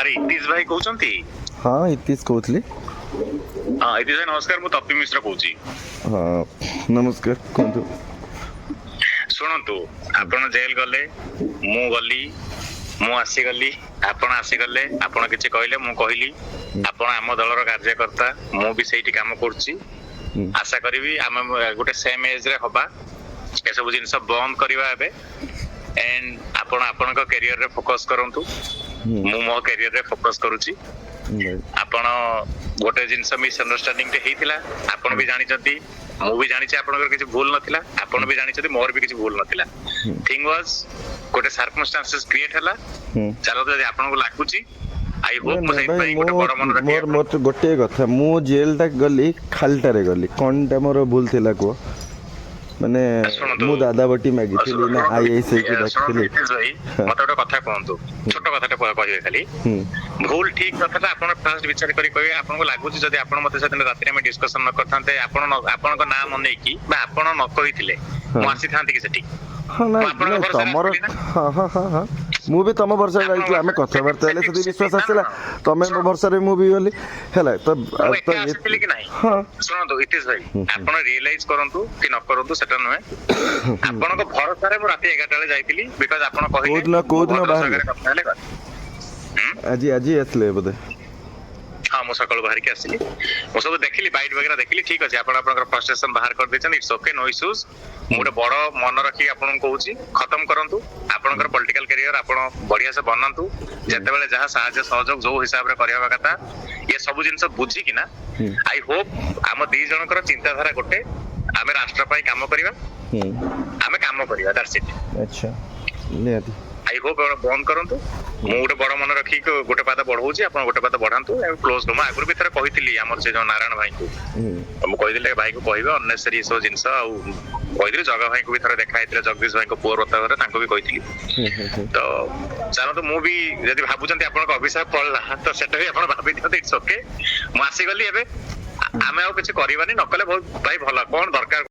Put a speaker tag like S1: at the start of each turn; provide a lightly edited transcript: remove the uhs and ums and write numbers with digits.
S1: अरे इतिश भाई कहउचंती?
S2: हाँ इतिश कहूली।
S1: हाँ इतिश भाई नमस्कार, मु तपी मिश्र कहउची।
S2: हाँ नमस्कार कहतु।
S1: शुणु आपण जेल गले, मु गली, मु आसीगली, आपण आसीगले, आपण किछि कहले मु कहली, आपण आम दलर कार्यकर्ता, मु भी सेठी काम करछि। आशा करिवि आम गोटे सेम एज रे हबा, ए सब जिंस बंद करबा एबे एंड आपण आपनक करियर रे फोकस करंतु, मु मो करियर रे फोकस करूछि। आपण गोटे जिंस मिसअंडरस्टैंडिंग ते हेतिला, आपण भी जानि छथि, मु भी जानि छी आपनकर किछि भूल नथिला, आपण भी जानि छथि मोर भी किछि भूल नथिला। थिंग वाज गोटे सर्कमस्टेंसेस क्रिएट हला। चलो जदि आपनको लागुची आई होप मु सही पई गोटे बड़ मन रखि
S2: मोर गोटे कथा मु जेल तक गली खालटारे गली कोनटा मोर भूल थिला को माने मु दादा बटी मागिथिली ना आईएसआई को डाकिथिली।
S1: मते गोटे कथा कहंतु, छोट कथाटे कहिबे खाली भूल ठीक कथाटा आपण फास्ट विचार करी कहबे। आपनको लागुची जदि आपण मते सेदिन राति में डिस्कशन न करथांते, आपणक नाम नै की बा आपण न कहिथिले मु आसी थांती कि सेठी।
S2: हाँ ना तमर हाँ हाँ हाँ हाँ मु भी तम भरोसा जाइतला, आमे कथाबार्ता हेले सेति विश्वास आसिला, तमे भरोसा रे मु भी गली हैला तो
S1: आसितले कि नाही।
S2: हाँ
S1: सुनंतु हितेश भाई, आपण रियलाइज करंतु कि न करंतु सेटा नहे। आपणक भरोसा रे मु राति 11 टा जाइतिली बिकॉज़ आपण कहिले
S2: कोदिन बाहर आज आसले बोधे।
S1: हाँ मु सकाळ बाहर के आसिली, मु सब देखिली, बाइट वगैरह देखिली। ठीक अछि, आपण आपनकर फ्रस्ट्रेशन बाहर कर देछन, इट्स ओके, नो इश्यूज। मु गोटे बड़ मन रखी आपन कहूची खत्म करंतु आपनकर पॉलिटिकल करियर, आपण बढ़िया से बनंतु। जेतेबेले जहा साहाय्य सहयोग जो हिसाब रे करिया कथा, ये सब जिंस बुझी कि ना आई होप आम दी जनकर चिंताधारा गोटे, आमे राष्ट्र पई काम करिवा, आमे काम करिवा, दैट्स इट।
S2: अच्छा नियति
S1: आई होप बंद करंतु। मु गोटे बड़ मन रखी गोटे पाद बढ़ाऊची, आपण गोटे पाद बढ़ांतु एंड क्लोज नो। आगुर भी थरे कहितली हमर से जो नारायण भाई को, मु कहिदिले भाई को कहबे अननेसेसरी सो जिंस आ कहिदिले। जगा भाई को भी थरे देखा हेतले, जगदीश भाई को पुअर बतावरे तांको भी कहितली। तो चलो तो मु भी जदि भाबुचंती आपण को अभिशाप पड़ला तो सेटा भी आपण भाबि दियते, इट्स ओके। मु आसी गली एबे आमे आ किछ करिवानी, नकले बहुत भाई भला कोन दरकार।